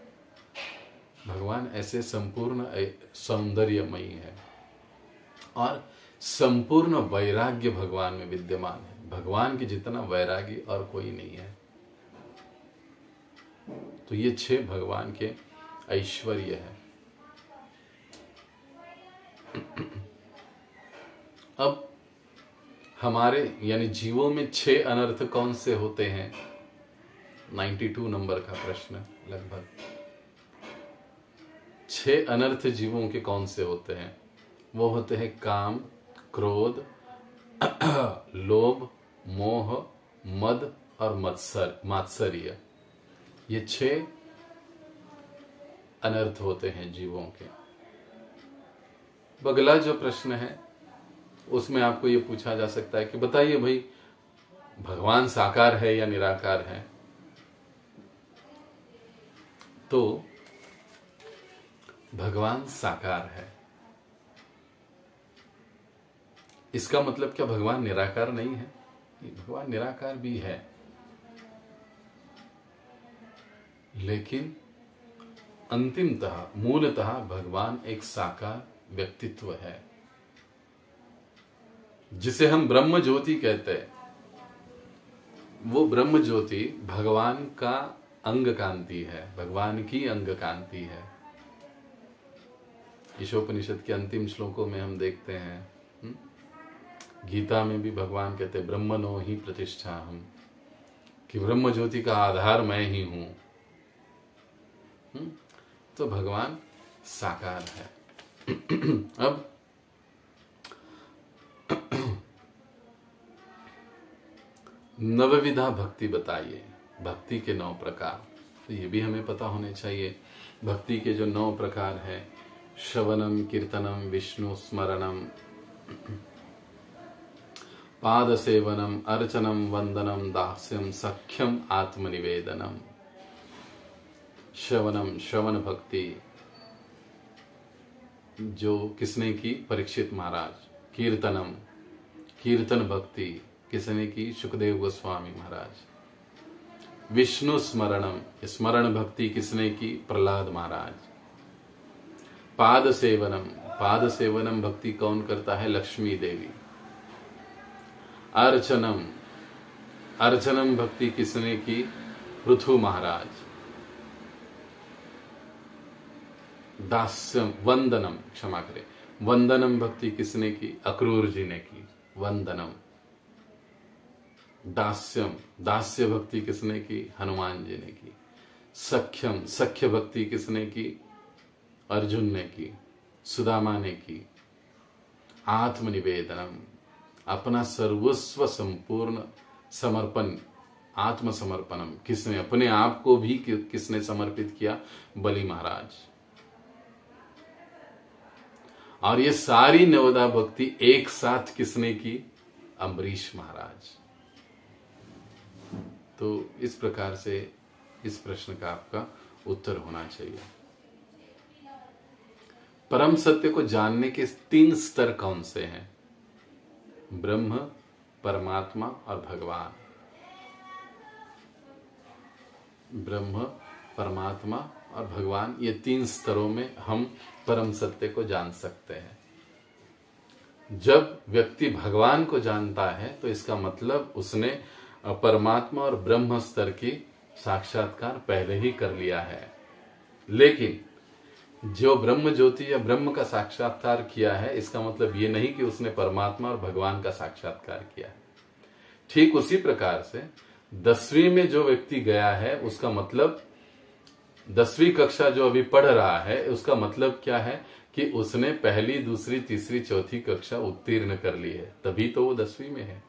भगवान ऐसे संपूर्ण सौंदर्यमयी है। और संपूर्ण वैराग्य भगवान में विद्यमान है। भगवान के जितना वैरागी और कोई नहीं है। तो ये 6 भगवान के ऐश्वर्य है। अब हमारे यानी जीवों में 6 अनर्थ कौन से होते हैं? 92 नंबर का प्रश्न। लगभग 6 अनर्थ जीवों के कौन से होते हैं? वो होते हैं काम, क्रोध, लोभ, मोह, मद और मात्सर्य। ये 6 अनर्थ होते हैं जीवों के। अगला जो प्रश्न है उसमें आपको ये पूछा जा सकता है कि बताइए भाई, भगवान साकार है या निराकार है? तो भगवान साकार है। इसका मतलब क्या भगवान निराकार नहीं है? भगवान निराकार भी है, लेकिन अंतिमतः मूलतः भगवान एक साकार व्यक्तित्व है, जिसे हम ब्रह्म ज्योति कहते हैं। वो ब्रह्म ज्योति भगवान का अंग कांति है, भगवान की अंग कांति है। ईशोपनिषद के अंतिम श्लोकों में हम देखते हैं, गीता में भी भगवान कहते हैं ब्रह्मणो ही प्रतिष्ठा हम, कि ब्रह्म ज्योति का आधार मैं ही हूं। तो भगवान साकार है। अब नवविधा भक्ति बताइए, भक्ति के 9 प्रकार। तो ये भी हमें पता होने चाहिए। भक्ति के जो 9 प्रकार है, श्रवणम, कीर्तनम, विष्णु स्मरणम, पाद सेवनम, अर्चनम, वंदनम, दास्यम, सख्यम, आत्मनिवेदनम। श्रवणम, श्रवण भक्ति जो किसने की? परीक्षित महाराज। कीर्तनम, कीर्तन भक्ति किसने की? सुखदेव गोस्वामी महाराज। विष्णु स्मरणम, स्मरण भक्ति किसने की? प्रहलाद महाराज। पाद सेवनम, पाद सेवनम भक्ति कौन करता है? लक्ष्मी देवी। अर्चनम, अर्चनम भक्ति किसने की? पृथु महाराज। दास्यम, वंदनम, क्षमा करें, वंदनम भक्ति किसने की? अक्रूर जी ने की। वंदनम। दास्यम, दास्य भक्ति किसने की? हनुमान जी ने की। सख्यम, सख्य भक्ति किसने की? अर्जुन ने की, सुदामा ने की। आत्मनिवेदनम, अपना सर्वस्व संपूर्ण समर्पण, आत्मसमर्पणम किसने? अपने आप को भी किसने समर्पित किया? बलि महाराज। और ये सारी नवदा भक्ति एक साथ किसने की? अम्बरीश महाराज। तो इस प्रकार से इस प्रश्न का आपका उत्तर होना चाहिए। परम सत्य को जानने के 3 स्तर कौन से हैं? ब्रह्म, परमात्मा और भगवान। ब्रह्म, परमात्मा और भगवान, ये 3 स्तरों में हम परम सत्य को जान सकते हैं। जब व्यक्ति भगवान को जानता है तो इसका मतलब उसने परमात्मा और ब्रह्म स्तर की साक्षात्कार पहले ही कर लिया है। लेकिन जो ब्रह्म ज्योति या ब्रह्म का साक्षात्कार किया है, इसका मतलब ये नहीं कि उसने परमात्मा और भगवान का साक्षात्कार किया है। ठीक उसी प्रकार से 10वीं में जो व्यक्ति गया है, उसका मतलब 10वीं कक्षा जो अभी पढ़ रहा है, उसका मतलब क्या है कि उसने पहली, दूसरी, तीसरी, चौथी कक्षा उत्तीर्ण कर ली है, तभी तो वो 10वीं में है।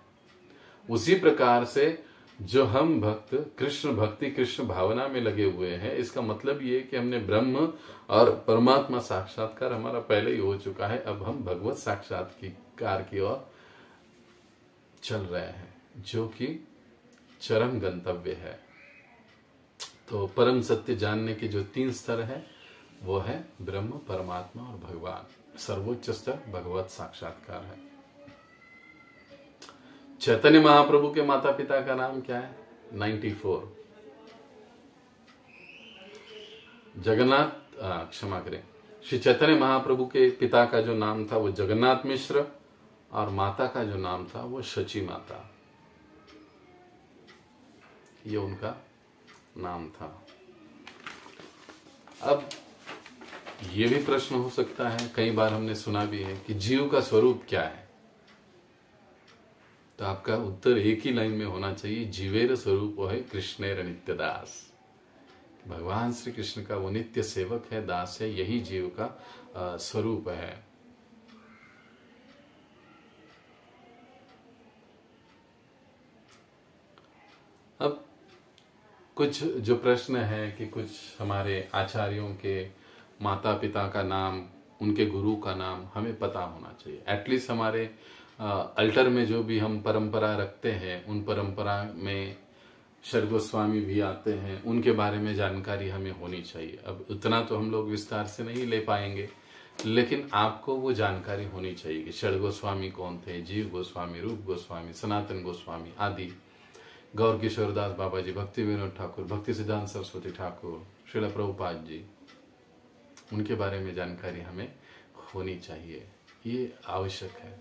उसी प्रकार से जो हम भक्त कृष्ण भक्ति, कृष्ण भावना में लगे हुए हैं, इसका मतलब ये कि हमने ब्रह्म और परमात्मा साक्षात्कार हमारा पहले ही हो चुका है। अब हम भगवत साक्षात्कार की ओर चल रहे हैं, जो कि चरम गंतव्य है। तो परम सत्य जानने के जो 3 स्तर है, वो है ब्रह्म, परमात्मा और भगवान। सर्वोच्च स्तर भगवत साक्षात्कार है। चैतन्य महाप्रभु के माता पिता का नाम क्या है? 94। जगन्नाथ, क्षमा करें, श्री चैतन्य महाप्रभु के पिता का जो नाम था वो जगन्नाथ मिश्र, और माता का जो नाम था वो शची माता। ये उनका नाम था। अब ये भी प्रश्न हो सकता है, कई बार हमने सुना भी है कि जीव का स्वरूप क्या है। तो आपका उत्तर एक ही लाइन में होना चाहिए, जीवेर स्वरूप है कृष्णेर नित्य दास। भगवान श्री कृष्ण का वो नित्य सेवक है, दास है, यही जीव का स्वरूप है। अब कुछ जो प्रश्न है कि कुछ हमारे आचार्यों के माता पिता का नाम, उनके गुरु का नाम हमें पता होना चाहिए। एटलीस्ट हमारे अल्टर में जो भी हम परंपरा रखते हैं, उन परंपरा में षड गोस्वामी भी आते हैं, उनके बारे में जानकारी हमें होनी चाहिए। अब उतना तो हम लोग विस्तार से नहीं ले पाएंगे, लेकिन आपको वो जानकारी होनी चाहिए कि षड गोस्वामी कौन थे, जीव गोस्वामी, रूप गोस्वामी, सनातन गोस्वामी आदि, गौर किशोरदास बाबा जी, भक्ति विनोद ठाकुर, भक्ति सिद्धांत सरस्वती ठाकुर, श्रील प्रभुपाद जी, उनके बारे में जानकारी हमें होनी चाहिए। ये आवश्यक है,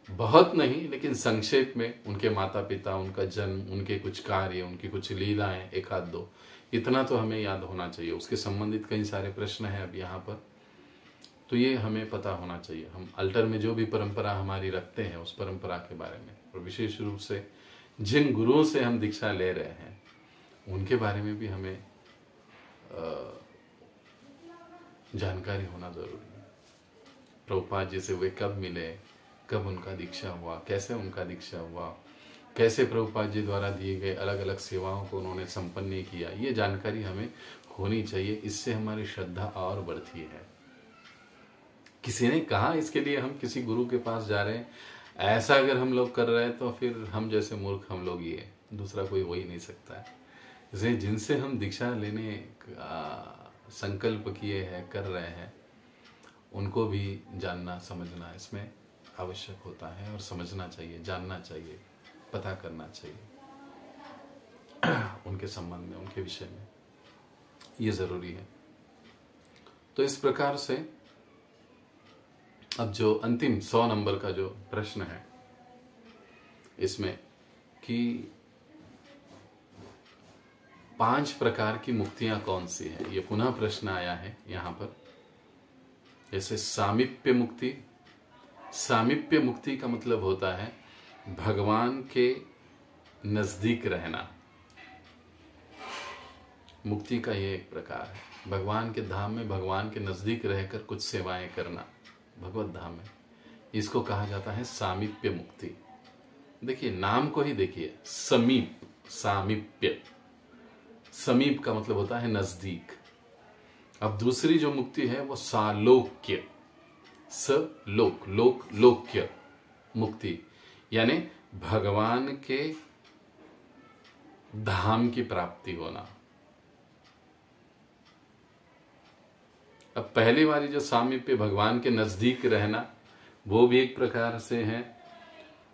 बहुत नहीं लेकिन संक्षेप में उनके माता पिता, उनका जन्म, उनके कुछ कार्य, उनकी कुछ लीलाएं, एक आध दो, इतना तो हमें याद होना चाहिए। उसके संबंधित कई सारे प्रश्न हैं अब यहाँ पर, तो ये हमें पता होना चाहिए। हम अल्टर में जो भी परंपरा हमारी रखते हैं उस परंपरा के बारे में, और विशेष रूप से जिन गुरुओं से हम दीक्षा ले रहे हैं उनके बारे में भी हमें जानकारी होना जरूरी है। प्रभुपाद जी से वे कब मिले, कब उनका दीक्षा हुआ, कैसे उनका दीक्षा हुआ, कैसे प्रभुपाद जी द्वारा दिए गए अलग अलग सेवाओं को उन्होंने संपन्न किया, ये जानकारी हमें होनी चाहिए। इससे हमारी श्रद्धा और बढ़ती है। किसी ने कहा इसके लिए हम किसी गुरु के पास जा रहे हैं, ऐसा अगर हम लोग कर रहे हैं तो फिर हम जैसे मूर्ख हम लोग ही है, दूसरा कोई हो ही नहीं सकता है। इसलिए जिनसे हम दीक्षा लेने का संकल्प किए हैं, कर रहे हैं, उनको भी जानना समझना इसमें आवश्यक होता है, और समझना चाहिए, जानना चाहिए, पता करना चाहिए उनके संबंध में, उनके विषय में, ये जरूरी है। तो इस प्रकार से अब जो अंतिम 100 नंबर का जो प्रश्न है इसमें कि 5 प्रकार की मुक्तियां कौन सी है, ये पुनः प्रश्न आया है यहाँ पर। जैसे सामीप्य मुक्ति, सामीप्य मुक्ति का मतलब होता है भगवान के नजदीक रहना। मुक्ति का ये एक प्रकार है, भगवान के धाम में भगवान के नजदीक रहकर कुछ सेवाएं करना भगवत धाम में, इसको कहा जाता है सामीप्य मुक्ति। देखिए नाम को ही देखिए, समीप, सामीप्य, समीप का मतलब होता है नजदीक। अब दूसरी जो मुक्ति है वो सालोक्य, सलोक, लोक, लोक्य मुक्ति, यानी भगवान के धाम की प्राप्ति होना। अब पहली वाली जो सामीप्य, भगवान के नजदीक रहना, वो भी एक प्रकार से है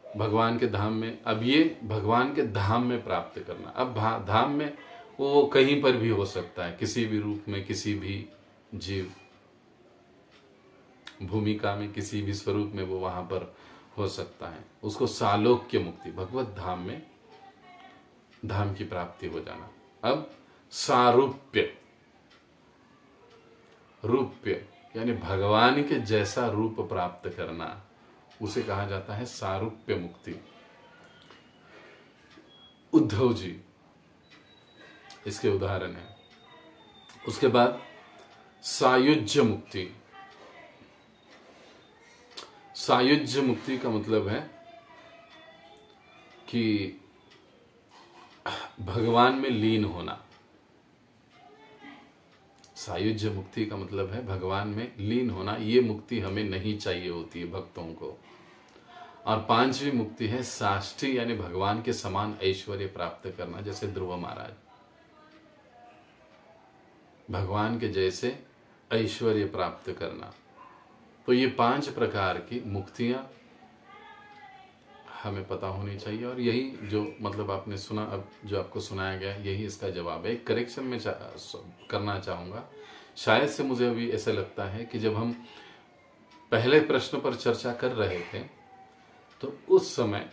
भगवान के धाम में। अब ये भगवान के धाम में प्राप्त करना। अब धाम में वो कहीं पर भी हो सकता है, किसी भी रूप में, किसी भी जीव भूमिका में, किसी भी स्वरूप में वो वहां पर हो सकता है। उसको सालोक्य मुक्ति, भगवत धाम में धाम की प्राप्ति हो जाना। अब सारूप्य, रूप्य यानी भगवान के जैसा रूप प्राप्त करना, उसे कहा जाता है सारूप्य मुक्ति। उद्धव जी इसके उदाहरण है। उसके बाद सायुज्य मुक्ति। सायुज्य मुक्ति का मतलब है कि भगवान में लीन होना। सायुज्य मुक्ति का मतलब है भगवान में लीन होना। ये मुक्ति हमें नहीं चाहिए होती है भक्तों को। और 5वीं मुक्ति है साष्टी, यानी भगवान के समान ऐश्वर्य प्राप्त करना, जैसे ध्रुव महाराज, भगवान के जैसे ऐश्वर्य प्राप्त करना। तो ये 5 प्रकार की मुक्तियां हमें पता होनी चाहिए। और यही जो मतलब आपने सुना, अब जो आपको सुनाया गया, यही इसका जवाब है। एक करेक्शन में करना चाहूँगा। शायद से मुझे अभी ऐसा लगता है कि जब हम पहले प्रश्न पर चर्चा कर रहे थे तो उस समय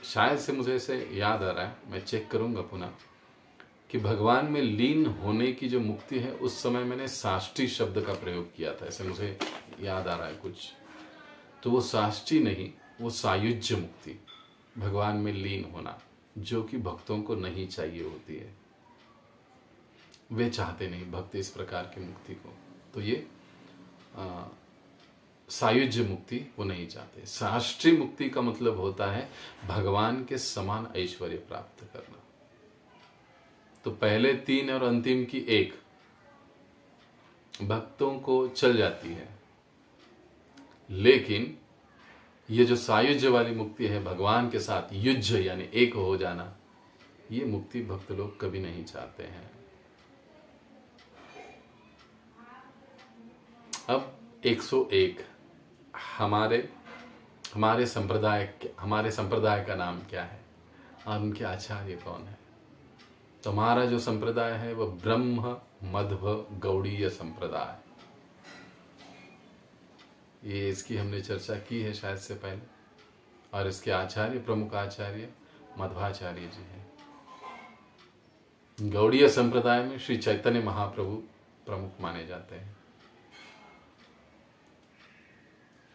शायद से मुझे ऐसे याद आ रहा है, मैं चेक करूँगा पुनः, कि भगवान में लीन होने की जो मुक्ति है उस समय मैंने साष्टी शब्द का प्रयोग किया था, ऐसे मुझे याद आ रहा है कुछ। तो वो साष्टी नहीं, वो सायुज्य मुक्ति, भगवान में लीन होना, जो कि भक्तों को नहीं चाहिए होती है। वे चाहते नहीं भक्त इस प्रकार की मुक्ति को। तो ये सायुज्य मुक्ति वो नहीं चाहते। साष्टी मुक्ति का मतलब होता है भगवान के समान ऐश्वर्य प्राप्त करना। तो पहले 3 और अंतिम की 1 भक्तों को चल जाती है, लेकिन ये जो सायुज्य वाली मुक्ति है, भगवान के साथ युज्य यानी एक हो जाना, ये मुक्ति भक्त लोग कभी नहीं चाहते हैं। अब 101 हमारे संप्रदाय का नाम क्या है और उनके आचार्य कौन है। तो हमारा जो संप्रदाय है वह ब्रह्म मध्व गौड़ीय संप्रदाय। ये इसकी हमने चर्चा की है शायद से पहले, और इसके आचार्य प्रमुख आचार्य मध्वाचार्य जी हैं। गौड़ीय संप्रदाय में श्री चैतन्य महाप्रभु प्रमुख माने जाते हैं।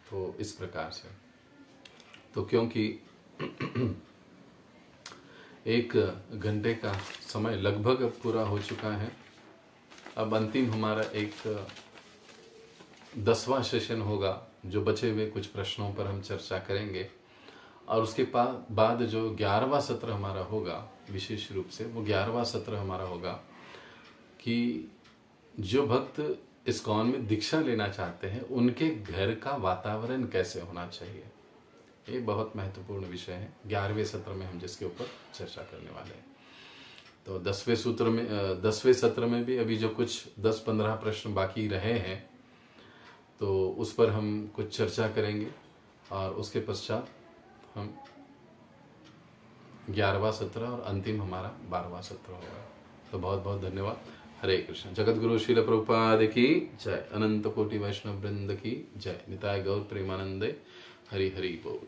तो इस प्रकार से, तो क्योंकि 1 घंटे का समय लगभग अब पूरा हो चुका है, अब अंतिम हमारा एक 10वां सेशन होगा, जो बचे हुए कुछ प्रश्नों पर हम चर्चा करेंगे। और उसके बाद जो 11वां सत्र हमारा होगा, विशेष रूप से वो 11वां सत्र हमारा होगा कि जो भक्त इस्कॉन में दीक्षा लेना चाहते हैं उनके घर का वातावरण कैसे होना चाहिए। ये बहुत महत्वपूर्ण विषय है। 11वें सत्र में हम जिसके ऊपर चर्चा करने वाले हैं। तो 10वें सत्र में भी अभी जो कुछ 10-15 प्रश्न बाकी रहे हैं, तो उस पर हम कुछ चर्चा करेंगे और उसके पश्चात हम 11वां सत्र और अंतिम हमारा 12वां सत्र होगा। तो बहुत बहुत धन्यवाद। हरे कृष्ण। जगत गुरु श्रील प्रभुपाद की जय। अनंत कोटि वैष्णव वृंद की जय। निताय गौर प्रेमानंदे। हरि हरि बोल।